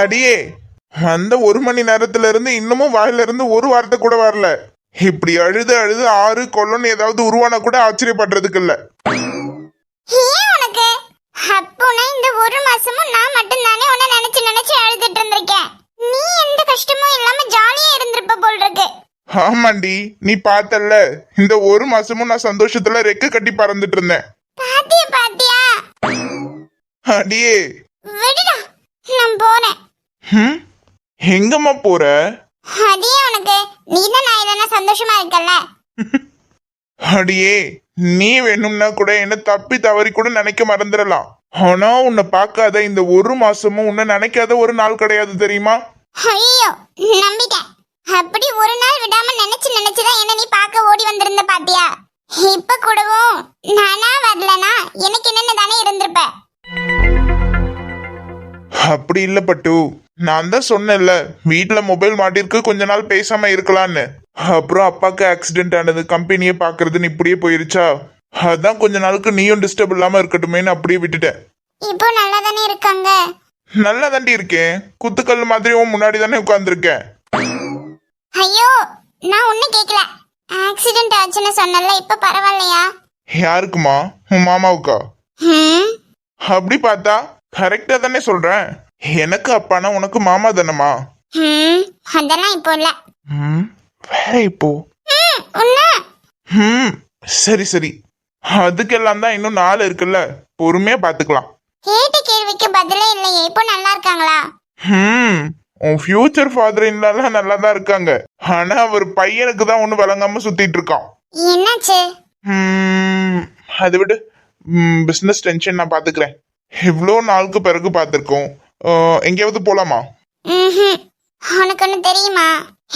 அடியே, அந்த 1 மணி நேரத்துல இருந்து இன்னமும் வாயில இருந்து ஒரு வார்த்தை கூட வரல. இப்படி அழுது அழுது ஆறு கொல்லன்னு ஏதாவது உருவானா கூட ஆச்சரியப்படுறதுக்கு இல்ல. ஏன் உனக்கு அப்போனா இந்த ஒரு மாசமும் நான் மட்டும் தானே உன்னை நினைச்சு நினைச்சு அழுதுட்டு இருந்திருக்கேன். நீ எந்த கஷ்டமும் இல்லாம ஜாலியா இருந்திருப்ப போல் இருக்கு. ஆமாண்டி, நீ பார்த்தல்ல, இந்த ஒரு மாசமும் நான் சந்தோஷத்துல ரெக்க கட்டி பறந்துட்டு இருந்தேன். பாத்தியா பாத்தியா? அடியே விடுடா, நான் போறேன். எங்கம்மா போற? அதே உனக்கு, நீதான் நான் இல்லைன்னா சந்தோஷமா இருக்கல. அடியே, நீ வேணும்னா கூட என்ன தப்பி தவறி கூட நினைக்க மறந்துடலாம். ஆனா உன்னை பார்க்காத இந்த ஒரு மாசமும் உன்னை நினைக்காத ஒரு நாள் கிடையாது தெரியுமா? ஐயோ, நம்பிட்டேன். அப்படி ஒரு நாள் விடாம நினைச்சு நினைச்சுதான் என்ன நீ பார்க்க ஓடி வந்திருந்த பாத்தியா? இப்ப கூடவும் நானா வரலனா எனக்கு என்னன்னு தானே இருந்திருப்ப. அப்படி இல்ல பட்டு, நான் தான் சொன்னேன்ல, வீட்டுல மொபைல் மாட்டிருக்கு, கொஞ்ச நாள் பேசாம இருக்கலான்னு. அப்புறம் அப்பாக்கு ஆக்சிடென்ட் ஆனது, கம்பெனியே பாக்குறதுன்னு இப்படியே போயிருச்சா, அதான் கொஞ்ச நாளுக்கு நீயும் டிஸ்டர்ப் இல்லாம இருக்கட்டுமேன்னு அப்படியே விட்டுட்டேன். இப்போ நல்லா தானே இருக்காங்க? நல்லா தாண்டி இருக்கேன், குத்துக்கல் மாதிரி முன்னாடி தானே உட்கார்ந்துருக்கேன். ஐயோ, நான் ஒண்ணு கேக்கல. ஆக்சிடென்ட் ஆச்சுன்னு சொன்னல, இப்ப பரவாயில்லையா? யாருக்குமா? உன் மாமாவுக்கா? அப்படி பார்த்தா கரெக்டா தானே சொல்றேன். எனக்கு அப்பானா உனக்கு மாமா தானமா? அதெல்லாம் இப்போ இல்ல. வேற இப்போ? சரி சரி, அதுக்கெல்லாம் தான் இன்னும் 4 இருக்குல்ல, பொறுமையா பாத்துக்கலாம். கேட்ட கேள்விக்கு பதிலே இல்லையே. இப்போ நல்லா இருக்காங்களா? உன் ஃபியூச்சர் ஃபாதர் இன்லாம் நல்லா தான் இருக்காங்க. ஆனா அவர் பையனுக்கு தான் ஒண்ணு வழங்காம சுத்திட்டு இருக்கான். என்னாச்சு? அது விடு, பிசினஸ் டென்ஷன் நான் பாத்துக்கிறேன். இவ்வளோ நாளுக்கு பிறகு பாத்திருக்கோம், எங்கேயாவது போலாமா? உனக்கு ஒண்ணு தெரியுமா?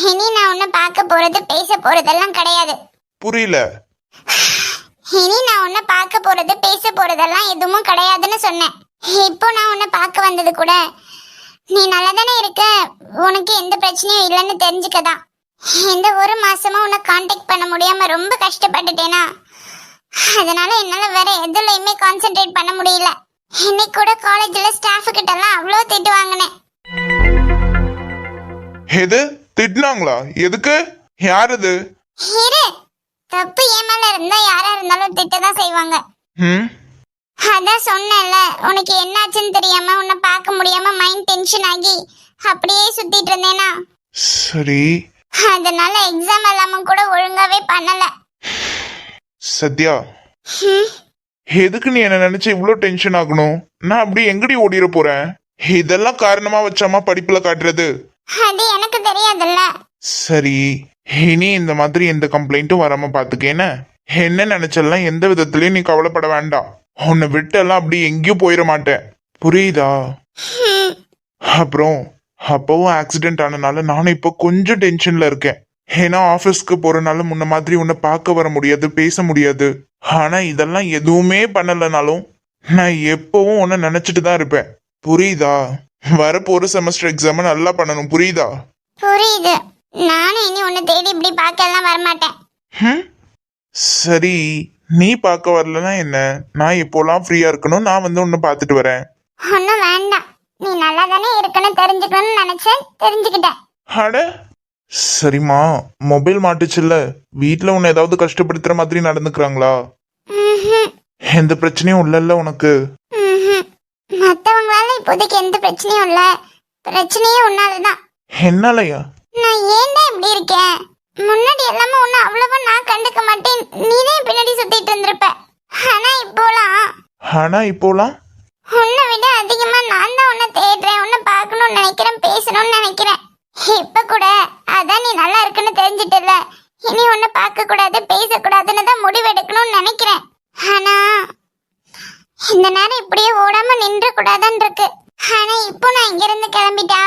இனி நான் உன்னை பார்க்க போறது பேச போறதெல்லாம் கிடையாது. புரியல. இனி நான் உன்னை பார்க்க போறது பேச போறதெல்லாம் எதுவும் கிடையாதுன்னு சொன்னேன். இப்போ நான் உன்னை பார்க்க வந்தது கூட நீ நல்லா தானே இருக்க, உனக்கு எந்த பிரச்சனையும் இல்லைன்னு தெரிஞ்சுக்கதான். இந்த ஒரு மாசமா உன்னை கான்டாக்ட் பண்ண முடியாம ரொம்ப கஷ்டப்பட்டுட்டேனா, அதனால என்னால வேற எதுலையுமே கான்சென்ட்ரேட் பண்ண முடியல. இன்னைக்கு கூட காலேஜ்ல ஸ்டாஃப் கிட்ட எல்லாம் அவ்வளோ திட்டு வாங்கினேன். எது திட்டினாங்களா? எதுக்கு? யார் இது? இரு, தப்பு என் மேல இருந்தா யாரா இருந்தாலும் திட்டதான் செய்வாங்க. அதான் சொன்னேன்ல, உனக்கு என்னாச்சுன்னு தெரியாம உன்னை பார்க்க முடியாம மைண்ட் டென்ஷன் ஆகி அப்படியே சுத்திட்டு இருந்தேனா. சரி. அதனால எக்ஸாம் எல்லாம கூட ஒழுங்காவே பண்ணல. சத்யா, எதுக்கு நீ என்ன நினைச்சு இவ்வளோ டென்ஷன் ஆகணும்? நான் அப்படி எங்கடி ஓடிட போறேன்? இதெல்லாம் காரணமா வச்சாமா படிப்புல காட்டுறது? அது எனக்கு தெரியாதுல்ல. சரி, இனி இந்த மாதிரி எந்த கம்ப்ளைண்ட்டும் வராம பாத்துக்கேன. என்ன நினைச்செல்லாம் எந்த விதத்திலயும் நீ கவலைப்பட வேண்டாம். உன்னை விட்டெல்லாம் அப்படி எங்கேயும் போயிட மாட்டேன், புரியுதா? அப்புறம் அப்பவும் ஆக்சிடென்ட் ஆனனால நானும் இப்போ கொஞ்சம் டென்ஷன்ல இருக்கேன். ஏன்னா ஆபீஸ்க்கு போறனால முன்ன மாதிரி உன்னை பார்க்க வர முடியாது, பேச முடியாது. ஆனா இதெல்லாம் எதுவுமே பண்ணலனாலும் நான் எப்பவும் உன்னை நினைச்சிட்டு தான் இருப்பேன், புரியுதா? வரப்போற செமஸ்டர் எக்ஸாம் நல்லா பண்ணணும், புரியுதா? புரியுது. நானும் இனி உன்னை தேடி இப்படி பார்க்க எல்லாம் வரமாட்டேன். சரி, நீ பார்க்க வரலன்னா என்ன? நான் இப்போலாம் ஃப்ரீயா இருக்கணும், நான் வந்து உன்னை பார்த்துட்டு வரேன். ஒன்னும் வேண்டாம், நீ நல்லா தானே இருக்கணும் தெரிஞ்சுக்கணும்னு நினைச்சேன், தெரிஞ்சுக்கிட்டேன். அட சரிம்மா, மொபைல் மாட்டுச்சுல்ல, வீட்டுல உன்னை ஏதாவது கஷ்டப்படுத்துற மாதிரி நடந்துக்கிறாங்களா? எந்த பிரச்சனையும் இல்லல்ல உனக்கு? மத்தவங்களால இப்போதைக்கு எந்த பிரச்சனையும் இல்ல. பிரச்சனையே உன்னாலதான். என்னாலயா? நான் ஏன்டா இப்படி இருக்கேன்? முன்னாடி எல்லாமே உன்னை அவ்வளவா நான் கண்டுக்க மாட்டேன், நீதான் பின்னாடி சுத்திட்டு இருந்திருப்ப. ஆனா இப்போலாம் உன்னை விட அதிகமா நான் தான் உன்னை தேடுறேன், உன்னை பார்க்கணும்னு நினைக்கிறேன், பேசணும்னு நினைக்கிறேன். இப்ப கூட அதான் நீ நல்லா இருக்குன்னு தெரிஞ்சிட்டல, இனி உன்னை பார்க்க கூடாது பேசக்கூடாதுன்னு தான் முடிவெடுக்கணும்னு நினைக்கிறேன். ஆனா இந்த நேரம் இப்படியே ஓடாம நின்ற கூடாதான் இருக்கு. ஆனா இப்போ நான் இங்க இருந்து கிளம்பிட்டா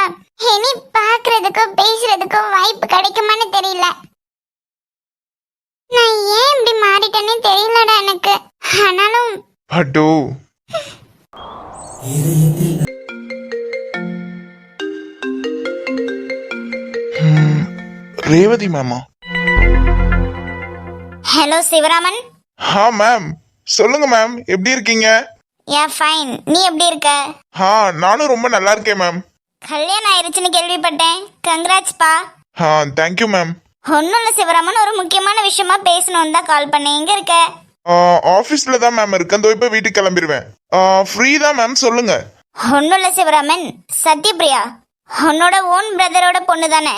இனி பாக்குறதுக்கோ பேசுறதுக்கோ வாய்ப்பு கிடைக்குமான்னு தெரியல. நான் ஏன் இப்படி மாறிட்டேன்னு தெரியலடா எனக்கு. ஆனாலும் பட்டு, ரேவதி மேமா? ஹலோ சிவராமன். மேம் சொல்லுங்க மேம், எப்படி இருக்கீங்க? யா ஃபைன், நீ எப்படி இருக்க? நானும் ரொம்ப நல்லா இருக்கேன் மேம். கல்யாணம் ஆயிருச்சுன்னு கேள்விப்பட்டேன். கங்க்ராட்ஸ்பா. Thank you ma'am. ஒன்றும் இல்லை சிவராமன், ஒரு முக்கியமான விஷயமா பேசணும்னு தான் கால் பண்ணேன். எங்கே இருக்க? ஆஃபீஸில் தான் மேம் இருக்கேன். இதோ இப்போ வீட்டுக்கு கிளம்பிடுவேன். ஃப்ரீ தான் மேம், சொல்லுங்க. ஒன்றும் இல்லை சிவராமன், சத்யபிரியா உன்னோட ஓன் பிரதரோட பொண்ணு தானே?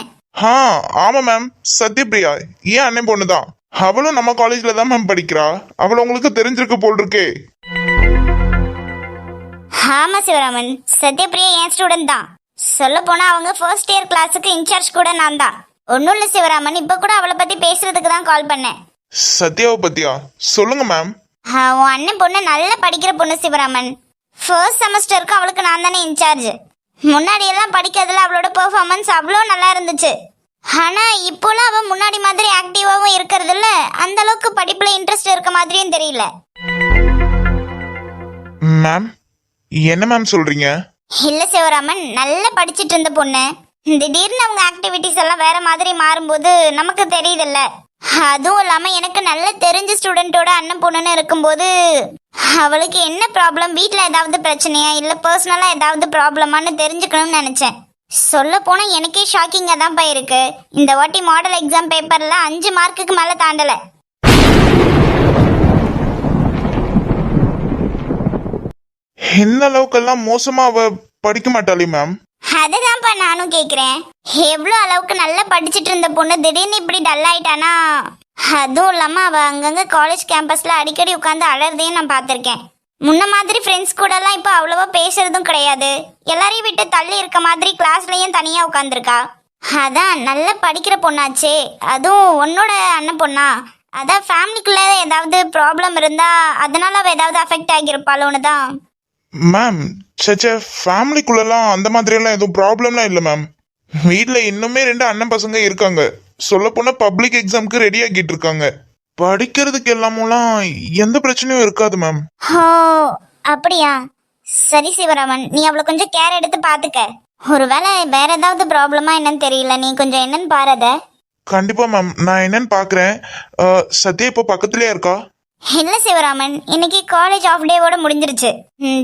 ஆமாம் மேம், சத்யபிரியா ஏன் அண்ணன் பொண்ணு தான். அவளும் நம்ம காலேஜில் தான் மேம் படிக்கிறா. அவள் உங்களுக்கு தெரிஞ்சிருக்கு போல் இருக்கே. ஆமாம் சிவராமன், சத்யபிரியா என் ஸ்டூடெண்ட் தான். சொல்ல போனால் அவங்க ஃபர்ஸ்ட் இயர் கிளாஸுக்கு இன்சார்ஜ் கூட நான் தான். ஒன்றும் இல்லை சிவராமன், இப்போ கூட அவளை பற்றி பேசுறதுக்கு தான் கால் பண்ணேன். சத்யாவை பத்தியா? சொல்லுங்க மேம். உன் அண்ணன் பொண்ணு நல்லா படிக்கிற பொண்ணு சிவராமன். ஃபர்ஸ்ட் செமஸ்டருக்கு அவளுக்கு நான் தானே இன்சார்ஜ். முன்னாடி எல்லாம் படிக்கிறதுல அவளோட பெர்ஃபார்மன்ஸ் அவ்வளோ நல்லா இருந்துச்சு. ஆனா இப்போலாம் அவ முன்னாடி மாதிரி ஆக்டிவாவும் இருக்கிறதுல அந்த அளவுக்கு படிப்புல இன்ட்ரெஸ்ட் இருக்க மாதிரியும் தெரியல. மேம் என்ன மேம் சொல்றீங்க? இல்ல சிவராமன், நல்லா படிச்சிட்டு இருந்த பொண்ணு திடீர்னு அவங்க ஆக்டிவிட்டிஸ் எல்லாம் வேற மாதிரி மாறும்போது நமக்கு தெரியுதுல்ல. அதுவும் இல்லாம எனக்கு நல்ல தெரிஞ்ச ஸ்டூடெண்டோட அண்ணன் பொண்ணுன்னு இருக்கும்போது அவளுக்கு என்ன ப்ராப்ளம், வீட்டில் ஏதாவது பிரச்சனையா இல்லை பர்சனலாக ஏதாவது ப்ராப்ளமானு தெரிஞ்சுக்கணும்னு நினச்சேன். சொல்ல போனால் எனக்கே ஷாக்கிங்காக தான் போயிருக்கு. இந்த வாட்டி மாடல் எக்ஸாம் பேப்பரில் 5 மார்க்குக்கு மேலே தாண்டலை. இந்த அளவுக்கெல்லாம் மோசமா அவ படிக்க மாட்டாளே மேம். அதுதான்ப்பா நானும் கேட்குறேன். எவ்வளோ அளவுக்கு நல்லா படிச்சுட்டு இருந்த பொண்ணு திடீர்னு இப்படி டல் ஆயிட்டானா? அதுவும் இல்லாமல் அவள் அங்கங்கே காலேஜ் கேம்பஸில் அடிக்கடி உட்காந்து அழறதையும் நான் பார்த்துருக்கேன். முன்ன மாதிரி ஃப்ரெண்ட்ஸ் கூடலாம் இப்போ அவ்வளோவா பேசுறதும் கிடையாது. எல்லாரையும் விட்டு தள்ளி இருக்க மாதிரி கிளாஸ்லையும் தனியாக உட்காந்துருக்கா. அதான் நல்லா படிக்கிற பொண்ணாச்சே, அதுவும் உன்னோட அண்ணன் பொண்ணா. அதான் ஃபேமிலிக்குள்ளே ஏதாவது ப்ராப்ளம் இருந்தால் அதனால அவள் ஏதாவது அஃபெக்ட் ஆகியிருப்பாளோன்னு தான். மேம் சச்சே, ஃபேமிலிக்குள்ளலாம் அந்த மாதிரியெல்லாம் எதுவும் ப்ராப்ளம்லாம் இல்லை மேம். வீட்டில் இன்னுமே 2 அண்ணன் பசங்க இருக்காங்க. சொல்ல போனால் பப்ளிக் எக்ஸாமுக்கு ரெடி ஆகிட்டு இருக்காங்க. படிக்கிறதுக்கு எல்லாமெல்லாம் எந்த பிரச்சனையும் இருக்காது மேம். ஓ அப்படியா? சரி சிவராமன், நீ அவளை கொஞ்சம் கேர் எடுத்து பார்த்துக்க. ஒருவேளை வேற ஏதாவது ப்ராப்ளமா என்னன்னு தெரியல, நீ கொஞ்சம் என்னன்னு பாருத. கண்டிப்பாக மேம், நான் என்னன்னு பார்க்குறேன். சத்யா இப்போ பக்கத்துலேயே இருக்கா? இல்ல சிவராமன், இன்னைக்கு காலேஜ் ஆஃப் டேவோட முடிஞ்சிருச்சு.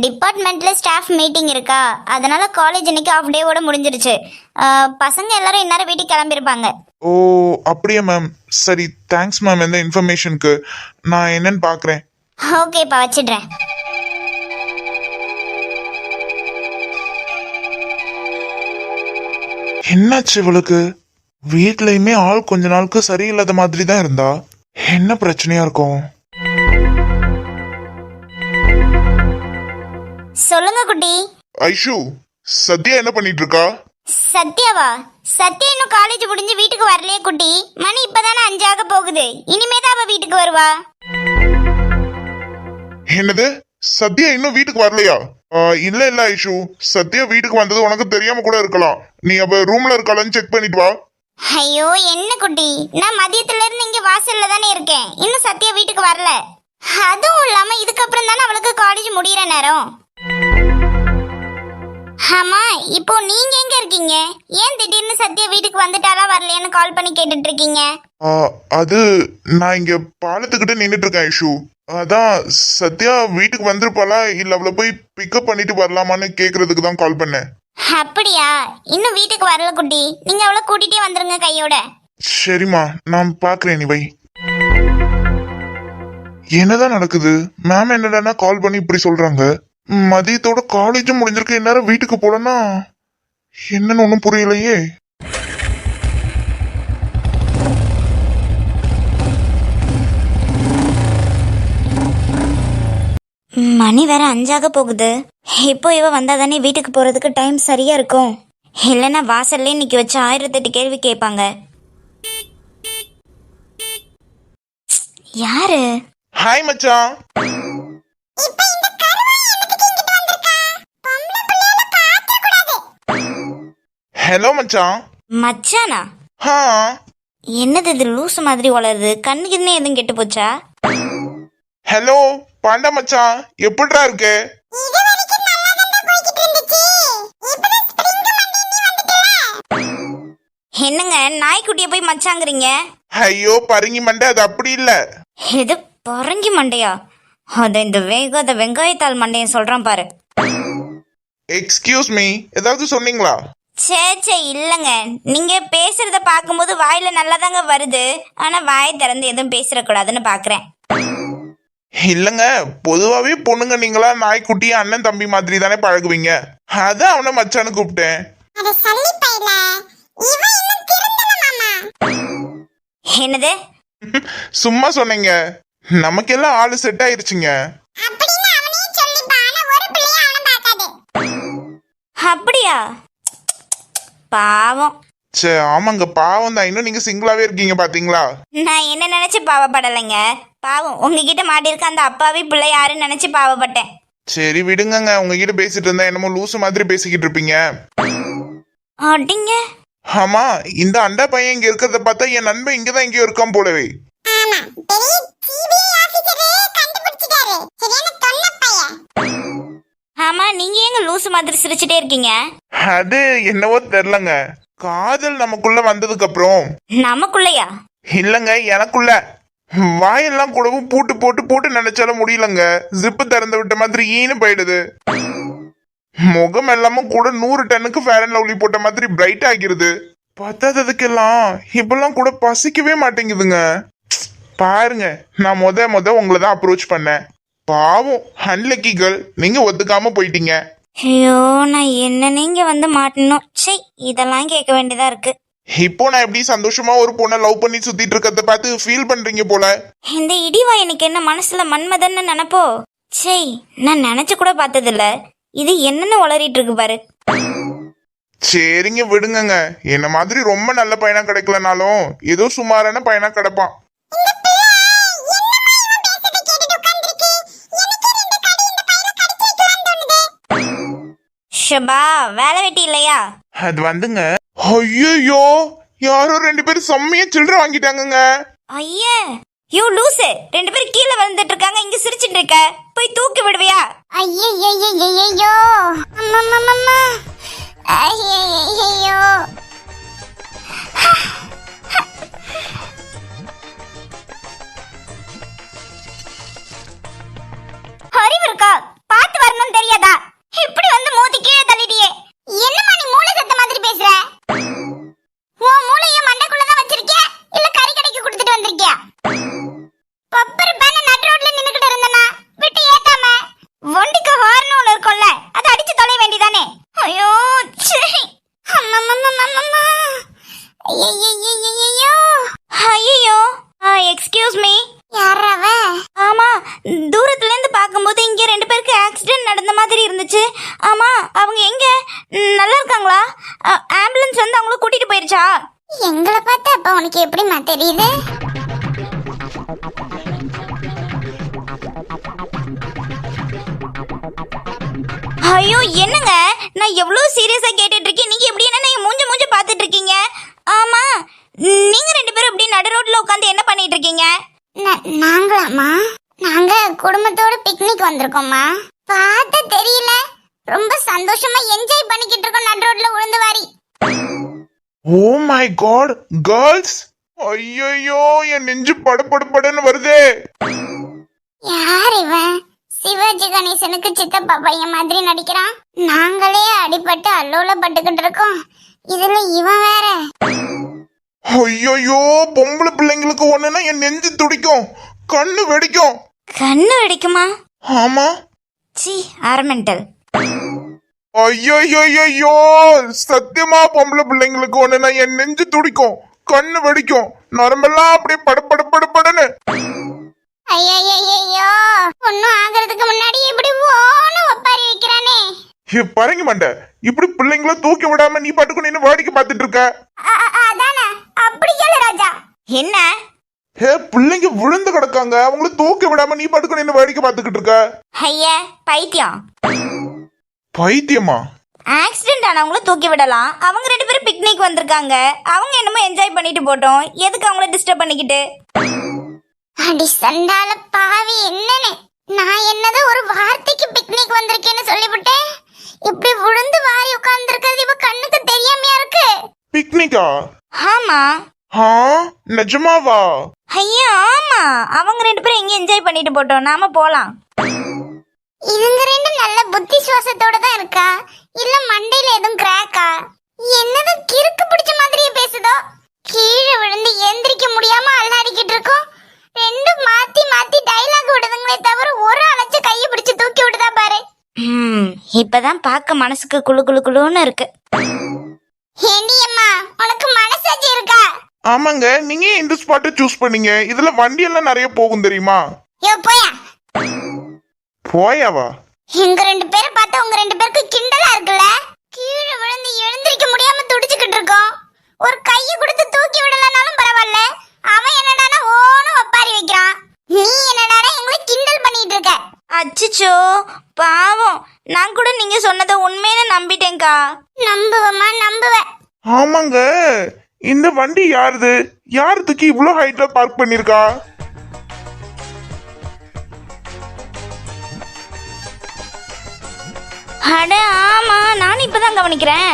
டிபார்ட்மெண்ட்ல ஸ்டாஃப் மீட்டிங் இருக்கா, அதனால காலேஜ் இன்னைக்கு ஆஃப் டேவோட முடிஞ்சிருச்சு. பசங்க எல்லாரும் இந்நேரம் வீட்டுக்கு கிளம்பியிருப்பாங்க. ஓ அப்படியா மேம், சரி தேங்க்ஸ் மேம் இந்த இன்ஃபர்மேஷனுக்கு. நான் என்னன்னு பார்க்குறேன். ஓகேப்பா, வச்சிடுறேன். என்னாச்சு இவளுக்கு? வீட்லயுமே ஆள் கொஞ்ச நாளுக்கு சரியில்லாத மாதிரி தான் இருந்தா. என்ன பிரச்சனையா இருக்கும்? சொல்லுங்க குட்டி. ஐஷு, சத்யா என்ன பண்ணிட்டு இருக்கா? சத்யாவா? சத்யா இன்னும் காலேஜ் முடிஞ்சு வீட்டுக்கு வரலையே குட்டி. மணி இப்பதானே 5 ஆக போகுது. இனிமேதான் அவ வீட்டுக்கு வருவா. என்னது, சத்யா இன்னும் வீட்டுக்கு வரலையா? இல்ல இல்ல ஐஷு, சத்யா வீட்டுக்கு வந்தது உனக்கு தெரியாம கூட இருக்கலாம். நீ அவ ரூம்ல இருக்காளான்னு செக் பண்ணிட்டு வா. ஐயோ என்ன குட்டி, நான் மதியத்துல இருந்து இங்க வாசல்ல தானே இருக்கேன். இன்னும் சத்யா வீட்டுக்கு வரல. அதுவும் இல்லாம இதுக்கப்புறம் தானே அவளுக்கு காலேஜ் முடியற நேரம். ஆமா, இப்போ நீங்க எங்க இருக்கீங்க? ஏன் திடீர்னு சத்யா வீட்டுக்கு வந்துட்டாரா வரலையான்னு கால் பண்ணி கேட்டுட்டு இருக்கீங்க? அது நான் இங்க பாலத்துக்கிட்ட நின்னுட்டு இருக்கேன் ஐஷு. அதான் சத்யா வீட்டுக்கு வந்திருப்பாளா இல்ல அவளை போய் பிக்கப் பண்ணிட்டு வரலாமான்னு கேக்குறதுக்கு தான் கால் பண்ணேன். அப்படியா? இன்னும் வீட்டுக்கு வரல குட்டி. நீங்க அவளை கூட்டிட்டே வந்துருங்க கையோட. சரிம்மா, நான் பாக்குறேன். நீ வை. என்னதான் நடக்குது? மேம் என்னடா கால் பண்ணி இப்படி சொல்றாங்க. மதியத்தோட காலேஜும் முடிஞ்சிருக்கு, இந்நேரம் வீட்டுக்கு போலன்னா என்னன்னு ஒன்றும் புரியலையே. மணி வேற 5 போகுது. இப்போ இவ வந்தா தானே வீட்டுக்கு போறதுக்கு டைம் சரியா இருக்கும். இல்லைன்னா வாசல்லே நிக்க வச்சு 1008 கேள்வி கேட்பாங்க. யாரு? ஹாய் மச்சான். ஹலோ மச்சான். மச்சானா? என்னது இது லூசு மாதிரி வளருது? கண்ணுக்கு இன்னும் எதுவும் கெட்டு போச்சா? ஹலோ பாண்டா மச்சான், எப்படிடா இருக்கு? என்னங்க நாய்க்குட்டிய போய் மச்சாங்கிறீங்க? ஐயோ பரங்கி மண்டை, அது அப்படி இல்ல. இது பரங்கி மண்டையா? அத இந்த வெங்காயத்தாள் மண்டையை சொல்றான் பாரு. எக்ஸ்கியூஸ் மீ, ஏதாவது சொன்னீங்களா? சே இல்லைங்க. நீங்க பேசுறத பார்க்கும்போது வாயில நல்லாதாங்க வருது. ஆனா வாய் திறந்து எதுவும் பேசிடக்கூடாதுன்னு பாக்குறேன். இல்லங்க, பொதுவாவே பொண்ணுங்க நீங்களா நாய்க்குட்டி அண்ணன் தம்பி மாதிரி தானே பழகுவீங்க. அதான் அவனை மச்சான்னு கூப்பிட்டேன். என்னது? சும்மா சொன்னீங்க. நமக்கெல்லாம் ஆளு செட் ஆயிருச்சுங்க. அப்படியா? பாவம். சே ஆமாங்க, பாவம் தான். இன்னும் நீங்க சிங்கிளாவே இருக்கீங்க பாத்தீங்களா? நான் என்ன நினைச்சு பாவப்படலைங்க. பாவம் உங்ககிட்ட மாட்டிருக்க அந்த அப்பாவி பிள்ளை யாருன்னு நினைச்சு பாவப்பட்டேன். சரி விடுங்கங்க, உங்ககிட்ட பேசிட்டு இருந்தா என்னமோ லூசு மாதிரி பேசிக்கிட்டு இருப்பீங்க. அடிங்க. ஆமா, இந்த அண்டா பையன் இங்க இருக்கிறத பார்த்தா என் நண்பன் இங்கதான் எங்கேயோ இருக்கான் போலவே. ஆமா, நீங்க ஏங்க லூசு மாதிரி சிரிச்சுட்டே இருக்கீங்க? அது என்னவோ தெரியலங்க, காதல் நமக்குள்ள வந்ததுக்கு அப்புறம். நமக்குள்ளயா? இல்லங்க, எனக்குள்ள. வாயெல்லாம் கூடவும் பூட்டு போட்டு போட்டு நினைச்சாலும் முடியலங்க. ஜிப்பு திறந்து விட்ட மாதிரி ஈனு போயிடுது. முகம் எல்லாமும் கூட 100 டன்னுக்கு ஃபேர் அண்ட் லவ்லி போட்ட மாதிரி பிரைட் ஆகிருது. பத்தாததுக்கெல்லாம் இப்பெல்லாம் கூட பசிக்கவே மாட்டேங்குதுங்க. பாருங்க, நான் முத உங்களை தான் அப்ரோச் பண்ணேன். பாவம் அன்லக்கி கேர்ள், நீங்க ஒத்துக்காம போயிட்டீங்க. ஐயோ, நான் என்ன நீங்க வந்து மாட்டணும். சை, இதெல்லாம் கேட்க வேண்டியதா இருக்கு. இப்போ நான் எப்படி சந்தோஷமா ஒரு பொண்ணை லவ் பண்ணி சுத்திட்டு இருக்கிறத பார்த்து ஃபீல் பண்றீங்க போல. இந்த இடிவா எனக்கு என்ன மனசுல மன்மதன்னு நினைப்போ? சை, நான் நினைச்சு கூட பார்த்தது இல்ல. இது என்னன்னு உளறிட்டு இருக்கு பாரு. சரிங்க விடுங்கங்க, என்ன மாதிரி ரொம்ப நல்ல பையனா கிடைக்கலனாலும் ஏதோ சுமாரான பையனா கிடைப்பான். ஷபா, வேலை வெட்டி இல்லையா? அது வந்துங்க, ஐயோ யாரோ 2 பேரும் செம்மையா சில்லறை வாங்கிட்டாங்கங்க. ஐயா, யோ லூசு, 2 பேரும் கீழே விழுந்துட்டு இருக்காங்க, இங்க சிரிச்சிட்டு இருக்க. போய் தூக்கி விடுவியா? ஐயோ அம்மா ஐயோ. அறிவு இருக்கா? பார்த்து வரணும் தெரியாதா? இப்படி வந்து மோதி கீழே தள்ளிட்டியே. என்னம்மா நீ மூளை சத்த மாதிரி பேசுற? உன் மூளைய மண்டைக்குள்ளதான் வச்சிருக்கியா இல்ல கறி கடைக்கு கொடுத்துட்டு வந்திருக்கியா? பப்பர் பேன நட் ரோட்ல நின்னுக்கிட்டு இருந்தனா விட்டு ஏத்தாம வண்டிக்கு ஹார்ன் ஒன்னு இருக்கும்ல, அதை அடிச்சு தொலை வேண்டியதானே. ஐயோ ஐயோ, எக்ஸ்கியூஸ் மீ. யாரவ? ஆமா, தூரத்துல இருந்து பாக்கும்போது இங்க 2 பேருக்கு ஆக்சிடென்ட் நடந்த மாதிரி இருந்துச்சு. ஆமா, அவங்க எங்க? நல்லா இருக்காங்களா? ஆம்புலன்ஸ் வந்து அவங்கள கூட்டிட்டு போயிருச்சா? எங்களை பார்த்தா அப்ப உனக்கு எப்படிமா தெரியுது? ஐயோ என்னங்க, நான் எவ்வளவு சீரியஸா கேட்டுட்டு இருக்கேன், நீங்க எப்படி என்ன மூஞ்ச பாத்துட்டு இருக்கீங்க? ஆமா, நீங்க 2 பேரும் இப்படி நடு ரோட்ல உட்காந்து என்ன பண்ணிட்டு இருக்கீங்க? நாங்களாமா? நாங்க குடும்பத்தோட பிக்னிக் வந்திருக்கோம்மா. பார்த்த தெரியல, ரொம்ப சந்தோஷமா என்ஜாய் பண்ணிக்கிட்டு இருக்கோம் நடு ரோட்ல உழுந்து வாரி. ஓ மை காட் கேர்ள்ஸ், ஐயோ என் நெஞ்சு படன்னு வருதே. யார் இவன்? சிவாஜி கணேசனுக்கு சித்தப்பா பையன் மாதிரி நடிக்கிறான். நாங்களே அடிபட்டு அல்லோல பட்டுக்கிட்டு இருக்கோம், இதுல இவன் வேற. ஐயோ, பொம்பளை பிள்ளைங்களுக்கு ஒண்ணுன்னா என் நெஞ்சு துடிக்கும், கண்ணு வெடிக்கும். கண்ணு வெடிக்குமா? ஆமா. சி, ஆர்மெண்டல். ஐயோ, சத்தியமா பொம்பளை பிள்ளைங்களுக்கு ஒண்ணுன்னா என் நெஞ்சு துடிக்கும், கண்ணு வெடிக்கும், நரம்பெல்லாம் அப்படியே படன்னு. ஐயோ, ஒன்னும் ஆகிறதுக்கு முன்னாடி இப்படி ஓன ஒப்பாரி வைக்கிறானே. பறங்க மாட்ட, இப்படி பிள்ளைங்கள தூக்கி விடாம நீ பாட்டுக்கு நின்னு வேடிக்கை பார்த்துட்டு இருக்க. அதானே, அப்படி சொல்லு ராஜா. என்ன? பிள்ளைங்க விழுந்து கிடக்காங்க, அவங்கள தூக்கி விடாம நீ பாட்டுக்கு நின்னு வேடிக்கை பார்த்துக்கிட்டு இருக்க. ஐயா, பைத்தியம். பைத்தியமா? ஆக்சிடென்ட் ஆனவங்கள தூக்கி விடலாம், அவங்க 2 பேரும் பிக்னிக் வந்திருக்காங்க, அவங்க என்னமோ என்ஜாய் பண்ணிட்டு போட்டோம், எதுக்கு அவங்கள டிஸ்டர்ப் பண்ணிக்கிட்டு? அடி சண்டால பாவி, என்னன்னு நான் என்னது ஒரு வார்த்தைக்கு பிக்னிக் வந்திருக்கேன்னு சொல்லிவிட்டேன். இப்படி விழுந்து வாரி உட்கார்ந்து இருக்கிறது இவ கண்ணுக்கு தெரியாமையா இருக்கு. பிக்னிக்கா? ஆமா. நிஜமாவா? ஐயா ஆமா, அவங்க 2 பேரும் எங்க என்ஜாய் பண்ணிட்டு போட்டோம், நாம போலாம். இதுங்க 2 நல்ல புத்தி சுவாசத்தோட தான் இருக்கா இல்ல மண்டையில எதுவும் கிராக்கா? என்னது கிறுக்கு பிடிச்ச மாதிரியே பேசுதோ. கீழே விழுந்து எந்திரிக்க முடியாம அல்லாடிக்கிட்டு இருக்கோம். ரெண்டும் மாத்தி மாத்தி டைலாக் விடுதுங்களே தவிர ஒரு அழைச்சு கையை பிடிச்சு தூக்கி விடுதா பாரு. இப்பதான் பார்க்க மனசுக்கு குளு குளு குளுன்னு இருக்கு. ஏண்டி அம்மா, உனக்கு மனசாட்சி இருக்கா? ஆமாங்க, நீங்க ஏன் இந்த ஸ்பாட்டை சூஸ் பண்ணீங்க? இதுல வண்டி எல்லாம் நிறைய போகும் தெரியுமா? யோ போயா. போயாவா? எங்க ரெண்டு பேரை பார்த்தா உங்க ரெண்டு பேருக்கு கிண்டலா இருக்குல்ல? கீழே விழுந்து எழுந்திரிக்க முடியாம துடிச்சுக்கிட்டு இருக்கோம். ஒரு கையை கொடுத்து தூக்கி விடலனாலும் பரவாயில்ல. அவன் என்னடானா ஓன்னு ஒப்பாரி வைக்கிறான். நீ என்னடானா எங்களை கிண்டல் பண்ணிட்டு இருக்க. அச்சச்சோ பாவம், நான் கூட நீங்க சொன்னதை உண்மையில நம்பிட்டேன்க்கா. நம்புவமா நம்புவ. ஆமாங்க, இந்த வண்டி யாருது? யாருத்துக்கு இவ்வளவு ஹைட்ல பார்க் பண்ணிருக்கா? அட ஆமா, நானும் இப்பதான் கவனிக்கிறேன்.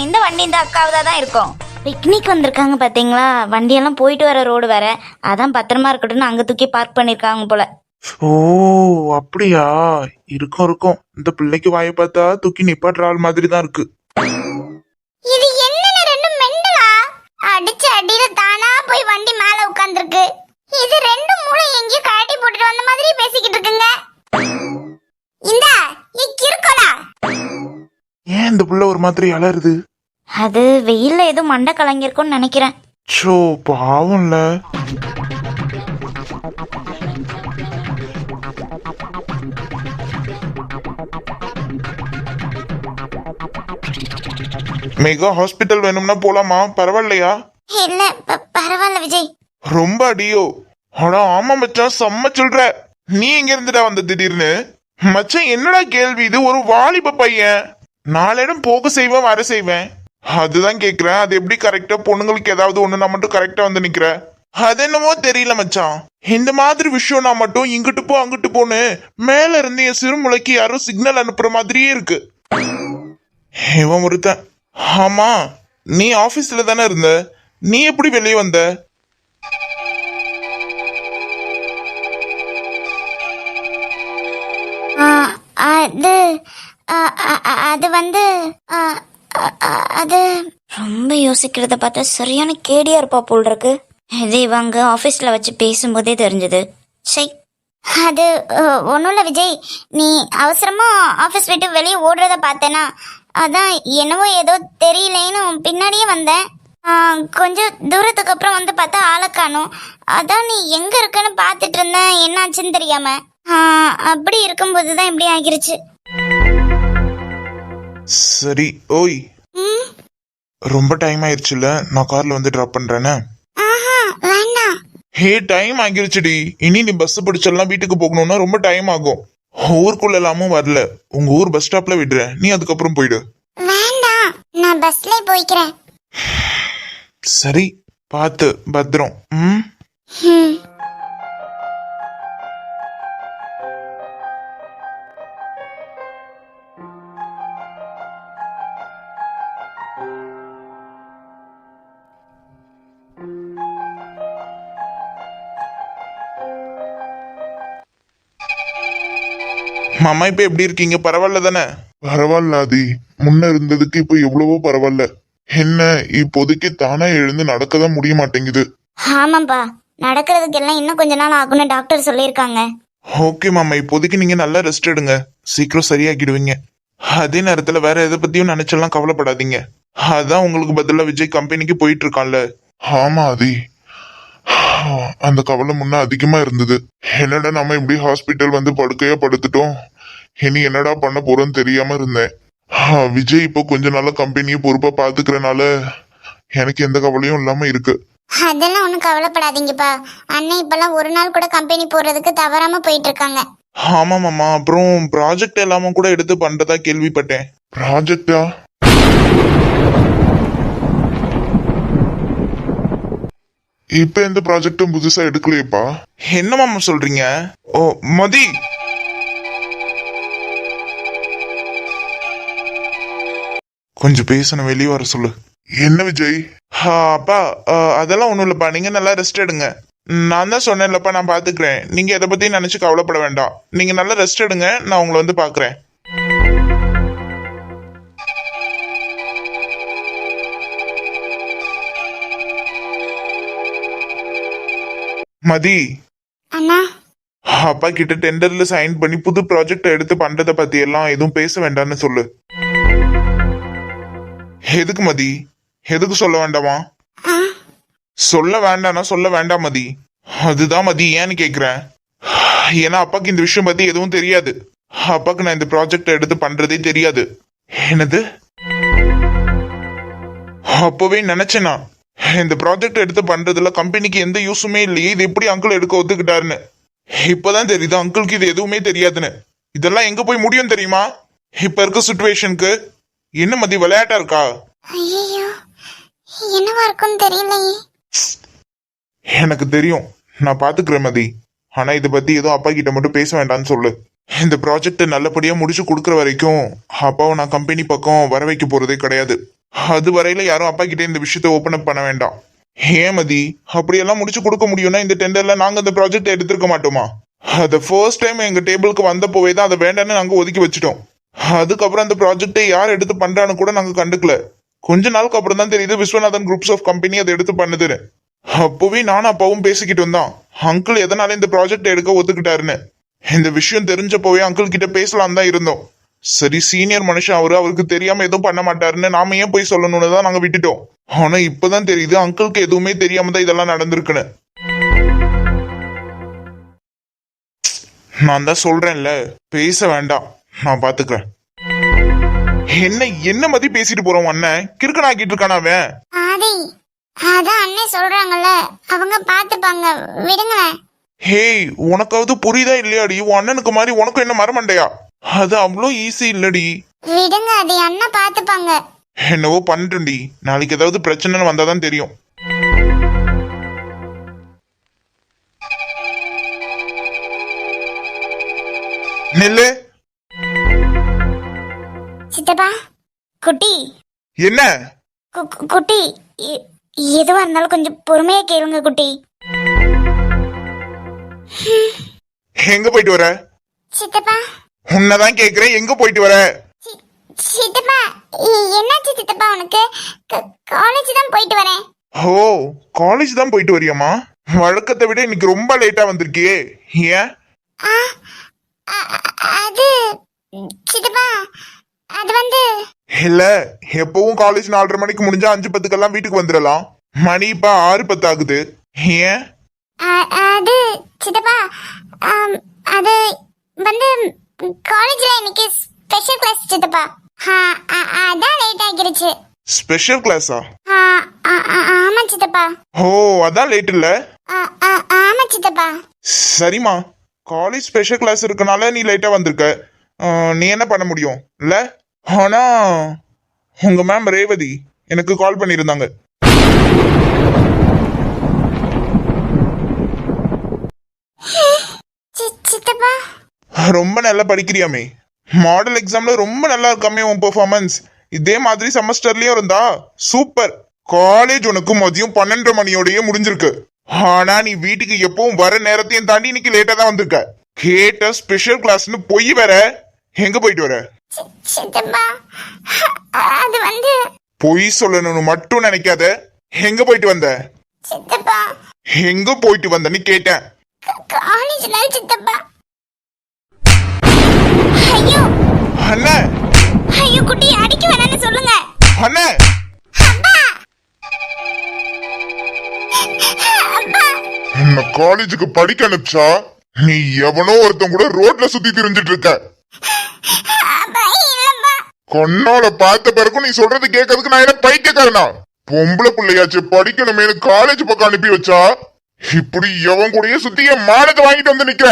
இந்த வண்டி இந்த அக்காவதா தான் இருக்கும். பிக்னிக் வந்திருக்காங்க பாத்தீங்களா? வண்டியெல்லாம் போயிட்டு வர ரோடு வேற, அதான் பத்திரமா இருக்கட்டும்னு அங்க தூக்கி பார்க் பண்ணிருக்காங்க போல. ஓ அப்படியா? இருக்கும் இருக்கும். இந்த பிள்ளைக்கு வாயை பார்த்தா தூக்கி நிப்பாட்டுற ஆள் மாதிரி தான் இருக்கு. இது என்னன்னு ரெண்டு மெண்டலா? அடிச்ச அடியில தானா போய் வண்டி மேல உட்கார்ந்திருக்கு. இது ரெண்டு மூளை எங்கேயோ கழட்டி போட்டுட்டு வந்த மாதிரி பேசிக்கிட்டு இருக்குங்க. இந்தா கிறுக்கோலா. ஏன் இந்த புள்ள ஒரு மாதிரி அலறுது? அது வெயில்ல ஏதோ மண்டை கலங்கிருக்கும்னு நினைக்கிறேன். சோ பாவம்ல. மெகா ஹாஸ்பிட்டல் வேணும்னா போலாமா? பரவாயில்லையா? இல்ல பரவாயில்ல விஜய். ரொம்ப அடியோ? ஆனா ஆமா மச்சான், செம்ம சொல்ற. நீ எங்க இருந்துடா வந்த திடீர்னு? மச்சான் என்னடா கேள்வி இது? ஒரு வாலிப பையன். 4 இடம் போக செய்வேன் வர செய்வேன். அதுதான் கேக்குறேன். அது எப்படி கரெக்டா பொண்ணுங்களுக்கு ஏதாவது ஒண்ணுனா மட்டும் கரெக்டா வந்து நிக்கிற? அது என்னமோ தெரியல மச்சான். இந்த மாதிரி விஷயம் நான் மட்டும் இங்கிட்டு போ அங்கிட்டு போன்னு மேல இருந்து என் சிறுமுளைக்கு யாரும் சிக்னல் அனுப்புற மாதிரியே இருக்கு. இவன் ஒருத்தன். ஆமா, நீ ஆபீஸ்ல தானே இருந்த? நீ எப்படி வெளியே வந்த? அது அது வந்து அது ரொம்ப யோசிக்கிறத பார்த்தா சரியான கேடியா இருப்பா போல் இருக்கு. இது இவங்க ஆபீஸ்ல வச்சு பேசும்போதே தெரிஞ்சது. சை. அது ஒன்றும் இல்லை விஜய். நீ அவசரமா ஆஃபீஸ் விட்டு வெளியே ஓடுறத பார்த்தேனா, அதான் என்னவோ ஏதோ தெரியலேன்னு பின்னாடியே வந்தேன். கொஞ்சம் தூரத்துக்கு அப்புறம் வந்து பார்த்தா ஆளை காணோம். அதான் நீ எங்க இருக்கன்னு பார்த்துட்டு இருந்தேன், என்னாச்சுன்னு தெரியாம. அப்படி இருக்கும்போது தான் இப்படி ஆகிருச்சு. சரி ஓய், ரொம்ப டைம் ஆயிடுச்சுல, நான் கார்ல வந்து டிராப் பண்றேன்னு. வேண்டாம். ஹே, டைம் ஆகிருச்சுடி. இனி நீ பஸ் பிடிச்செல்லாம் வீட்டுக்கு போகணும்னா ரொம்ப டைம் ஆகும். ஊருக்குள்ள எல்லாமும் வரல, உங்க ஊர் பஸ் ஸ்டாப்ல விடுறேன், நீ அதுக்கப்புறம் போயிடு. வேண்டாம், நான் பஸ்ல போய்க்கிறேன். சரி, பார்த்து பத்திரம். மாமா, இப்ப எப்படி இருக்கீங்க? பரவாயில்ல தானே? பரவாயில்ல ஆதி, முன்ன இருந்ததுக்கு இப்ப எவ்வளவோ பரவாயில்ல. என்ன இப்போதைக்கு தானா எழுந்து நடக்கதான் முடிய மாட்டேங்குது. ஆமாப்பா, நடக்கிறதுக்கு எல்லாம் இன்னும் கொஞ்ச நாள் ஆகும்னு டாக்டர் சொல்லியிருக்காங்க. ஓகே மாமா, இப்போதைக்கு நீங்க நல்லா ரெஸ்ட் எடுங்க, சீக்கிரம் சரியாகிடுவீங்க. அதே நேரத்துல வேற எதை பத்தியும் நினைச்செல்லாம் கவலைப்படாதீங்க. அதான் உங்களுக்கு பதிலா விஜய் கம்பெனிக்கு போயிட்டு இருக்கான்ல. ஆமா ஆதி, அந்த கவலை முன்ன அதிகமா இருந்தது. என்னடா நம்ம இப்படி ஹாஸ்பிட்டல் வந்து படுக்கையா படுத்துட்டோம், இனி என்னடா பண்ண போறோம்னு தெரியாம இருந்தேன். விஜய் இப்போ கொஞ்ச நாளா கம்பெனியை பொறுப்பா பாத்துக்கிறனால எனக்கு எந்த கவலையும் இல்லாம இருக்கு. அதெல்லாம் ஒன்றும் கவலைப்படாதீங்கப்பா. அண்ணன் இப்பெல்லாம் ஒரு நாள் கூட கம்பெனி போறதுக்கு தவறாம போயிட்டு இருக்காங்க. ஆமா மாமா, அப்புறம் ப்ராஜெக்ட் எல்லாமே கூட எடுத்து பண்றதா கேள்விப்பட்டேன். ப்ராஜெக்டா? இப்ப எந்த ப்ராஜெக்டும் புதுசா எடுக்கலையப்பா. என்ன மாமா சொல்றீங்க? ஓ மதி, கொஞ்சம் பேசணும், வெளியே வர சொல்லு. என்ன விஜய்? அப்பா, அதெல்லாம் ஒண்ணும் இல்லப்பா, நீங்க நல்லா ரெஸ்ட் எடுங்க. நான் தான் சொன்னேன்லப்பா, நான் பாத்துக்கிறேன். நீங்க எதை பத்தியும் நினைச்சு கவலைப்பட வேண்டாம். நீங்க நல்லா ரெஸ்ட் எடுங்க, நான் உங்களை வந்து பாக்குறேன். மதி, அண்ணா அப்பா கிட்ட டெண்டர்ல சைன் பண்ணி புது ப்ராஜெக்ட் எடுத்து பண்றத பத்தி எல்லாம் எதுவும் பேச வேண்டாம்னு சொல்லு. எதுக்கு மதி? எதுக்கு சொல்ல வேண்டாமா? சொல்ல வேண்டாம்னா சொல்ல வேண்டாம் மதி. அதுதான் மதி ஏன்னு கேக்குறேன். ஏன்னா அப்பாக்கு இந்த விஷயம் பத்தி எதுவும் தெரியாது. அப்பாக்கு நான் இந்த ப்ராஜெக்ட் எடுத்து பண்றதே தெரியாது. என்னது? அப்பவே நினைச்சேனா இந்த ப்ராஜெக்ட் எடுத்து பண்றதுல கம்பெனிக்கு எந்த யூஸுமே இல்லையே, இது எப்படி அங்கிள் எடுக்க ஒத்துக்கிட்டாருன்னு. இப்பதான் தெரியுது அங்கிளுக்கு இது எதுவுமே தெரியாதுன்னு. இதெல்லாம் எங்க போய் முடியும் தெரியுமா இப்ப இருக்க சுச்சுவேஷனுக்கு? என்ன மதி விளையாட்டா இருக்கா? ஐயோ என்னவா இருக்கும்னு தெரியலையே. எனக்கு தெரியும், நான் பாத்துக்கிறேன் மதி. ஆனா இதை பத்தி ஏதோ அப்பா கிட்ட மட்டும் பேச வேண்டாம்னு சொல்லு. இந்த ப்ராஜெக்ட் நல்லபடியா முடிச்சு கொடுக்கற வரைக்கும் அப்பாவை நான் கம்பெனி பக்கம் வர வைக்க போறதே கிடையாது. அது வரையில யாரும் அப்பா கிட்ட இந்த விஷயத்த ஓபன் அப் பண்ண வேண்டாம். ஏன் மதி? அப்படியெல்லாம் முடிச்சு கொடுக்க முடியும்னா இந்த டெண்டர்ல நாங்க இந்த ப்ராஜெக்ட் எடுத்திருக்க மாட்டோமா? அதை ஃபர்ஸ்ட் டைம் எங்க டேபிளுக்கு வந்தப்போவே தான் அதை வேண்டான்னு நாங்க ஒதுக்கி வச்சுட்டோம். அதுக்கப்புறம் அந்த ப்ராஜெக்டை யார் எடுத்து பண்றான்னு கூட நாங்க கண்டுக்கல. கொஞ்ச நாளுக்கு அப்புறம் தான் தெரியுது விஸ்வநாதன் குரூப்ஸ் ஆஃப் கம்பெனி அதை எடுத்து பண்ணுதுன்னு. அப்பவே நானும் அப்பாவும் பேசிக்கிட்டு வந்தான் அங்கிள் எதனால இந்த ப்ராஜெக்ட் எடுக்க ஒத்துக்கிட்டாருன்னு. இந்த விஷயம் தெரிஞ்சப்போவே அங்கிள் கிட்ட பேசலாம் தான் இருந்தோம். சரி சீனியர் மனுஷன் அவருக்கு தெரியாம எதுவும் பண்ண மாட்டாருன்னு நாம ஏன் போய் சொல்லணும்னு தான் நாங்க விட்டுட்டோம். ஆனா இப்பதான் தெரியுது அங்கிளுக்கு எதுவுமே தெரியாம தான் இதெல்லாம் நடந்திருக்குன்னு. நான் தான் சொல்றேன்ல, பேச வேண்டாம், நான் பாத்துக்கிறேன். என்ன மதி பேசிட்டு போறோம் அண்ணன்? கிறுக்கனாக்கிட்டு இருக்கானா அவன்? ஆதி அதான் அண்ணன் சொல்றாங்கல்ல, அவங்க பாத்துப்பாங்க, விடுங்களேன். ஹேய், உனக்காவது புரியுதா இல்லையாடி? உன் அண்ணனுக்கு மாதிரி உனக்கும் என்ன மரமண்டையா? அது அவ்வளோ ஈஸி இல்லடி. விடுங்க அது அண்ணா பாத்துப்பாங்க. என்னவோ பண்ணிட்டுண்டி, நாளைக்கு ஏதாவது பிரச்சனைன்னு வந்தாதான் தெரியும். நெல்லு சித்தப்பா குட்டி என்ன? குட்டி எதுவா இருந்தாலும் கொஞ்சம் பொறுமையா கேளுங்க குட்டி. எங்க போயிட்டு வர? சித்தப்பா உன்னதான் கேக்குறேன், எங்க போயிட்டு வர? சித்தப்பா என்னாச்சு சித்தப்பா உனக்கு? காலேஜ் தான் போயிட்டு வரேன். ஓ, காலேஜ் தான் போயிட்டு வரியாமா? வழக்கத்தை விட இன்னைக்கு ரொம்ப லேட்டா வந்திருக்கியே, ஏன்? அது சித்தப்பா அது வந்து இல்ல, எப்பவும் காலேஜ் 4:30 மணிக்கு முடிஞ்சா 5:10 வீட்டுக்கு வந்துடலாம். மணி இப்ப 6:10 ஆகுது, ஏன்? அது சித்தப்பா அது வந்து காலேஜ்ல இன்னைக்கு ஸ்பெஷல் கிளாஸ் சித்தப்பா. அதான் லேட் ஆகிருச்சு. ஸ்பெஷல் கிளாஸா? ஆமா சித்தப்பா. ஓ, அதான் லேட் இல்ல? ஆமா சித்தப்பா. சரிம்மா, காலேஜ் ஸ்பெஷல் கிளாஸ் இருக்கனால நீ லேட்டா வந்திருக்க. நீ என்ன பண்ண முடியும் இல்ல? ஆனா உங்க மேம் ரேவதி எனக்கு கால் பண்ணியிருந்தாங்க. சித்தப்பா ரொம்ப நல்லா படிக்கிறியாமே, மாடல் எக்ஸாம்ல ரொம்ப நல்லா இருக்காமே உன் பெர்ஃபார்மன்ஸ். இதே மாதிரி செமஸ்டர்லயும் இருந்தா சூப்பர். காலேஜ் உனக்கு மதியம் 12:30 மணியோடய முடிஞ்சிருக்கு. ஆனா நீ வீட்டுக்கு எப்பவும் வர நேரத்தையும் தாண்டி இன்னைக்கு லேட்டா தான் வந்திருக்க. கேட்ட ஸ்பெஷல் கிளாஸ்னு பொய் வேற. எங்க போயிட்டு வர? சித்தப்பா அது வந்து பொய் சொல்லணும்னு மட்டும் நினைக்காத. எங்க போயிட்டு வந்த? சித்தப்பா எங்க போயிட்டு வந்தன்னு கேட்டேன். காலேஜ் தான் சித்தப்பா. ஐயோ அண்ணே, ஐயோ குட்டி அடிக்க வேணாம்னு சொல்லுங்க. அண்ணே, உன்னை காலேஜுக்கு படிக்க அனுப்பிச்சா நீ எவனோ ஒருத்தன் கூட ரோட்ல சுத்தி திரிஞ்சிட்டு இருக்க. கொன்னால பார்த்த பிறகு நீ சொல்றது கேட்கறதுக்கு நான் என்ன பைத்தியக்காரனா? பொம்பளை பிள்ளையாச்சு படிக்கணுமே காலேஜ் பக்கம் அனுப்பி வச்சா இப்படி எவன் கூடயே சுத்தி என் மானத்தை வாங்கிட்டு வந்து நிக்கிற.